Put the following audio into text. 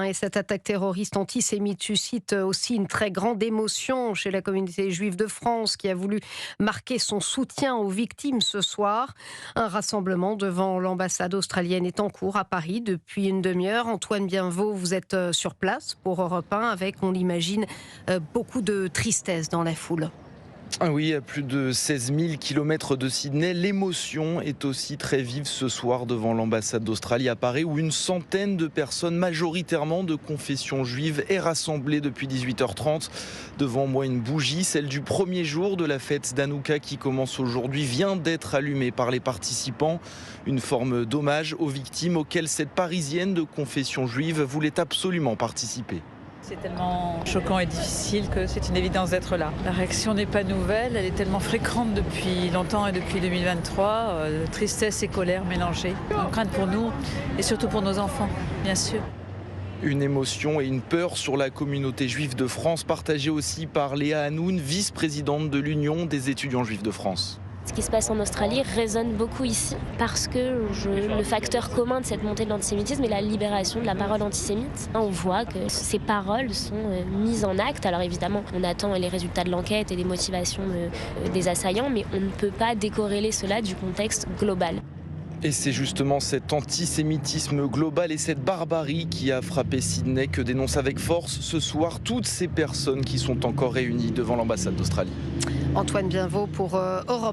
Et cette attaque terroriste antisémite suscite aussi une très grande émotion chez la communauté juive de France qui a voulu marquer son soutien aux victimes ce soir. Un rassemblement devant l'ambassade australienne est en cours à Paris depuis une demi-heure. Antoine Bienvaux, vous êtes sur place pour Europe 1 avec, on l'imagine, beaucoup de tristesse dans la foule. Ah oui, à plus de 16 000 kilomètres de Sydney, l'émotion est aussi très vive ce soir devant l'ambassade d'Australie à Paris où une centaine de personnes, majoritairement de confession juive, est rassemblée depuis 18h30. Devant moi, une bougie, celle du premier jour de la fête d'Hanouka qui commence aujourd'hui, vient d'être allumée par les participants. Une forme d'hommage aux victimes auxquelles cette Parisienne de confession juive voulait absolument participer. C'est tellement choquant et difficile que c'est une évidence d'être là. La réaction n'est pas nouvelle, elle est tellement fréquente depuis longtemps et depuis 2023. Tristesse et colère mélangées. Une crainte pour nous et surtout pour nos enfants, bien sûr. Une émotion et une peur sur la communauté juive de France, partagée aussi par Léa Hanoun, vice-présidente de l'Union des étudiants juifs de France. Ce qui se passe en Australie résonne beaucoup ici parce que le facteur commun de cette montée de l'antisémitisme est la libération de la parole antisémite. On voit que ces paroles sont mises en acte. Alors évidemment, on attend les résultats de l'enquête et les motivations des assaillants, mais on ne peut pas décorréler cela du contexte global. Et c'est justement cet antisémitisme global et cette barbarie qui a frappé Sydney que dénoncent avec force ce soir toutes ces personnes qui sont encore réunies devant l'ambassade d'Australie. Antoine Bienvaux pour Europe 1.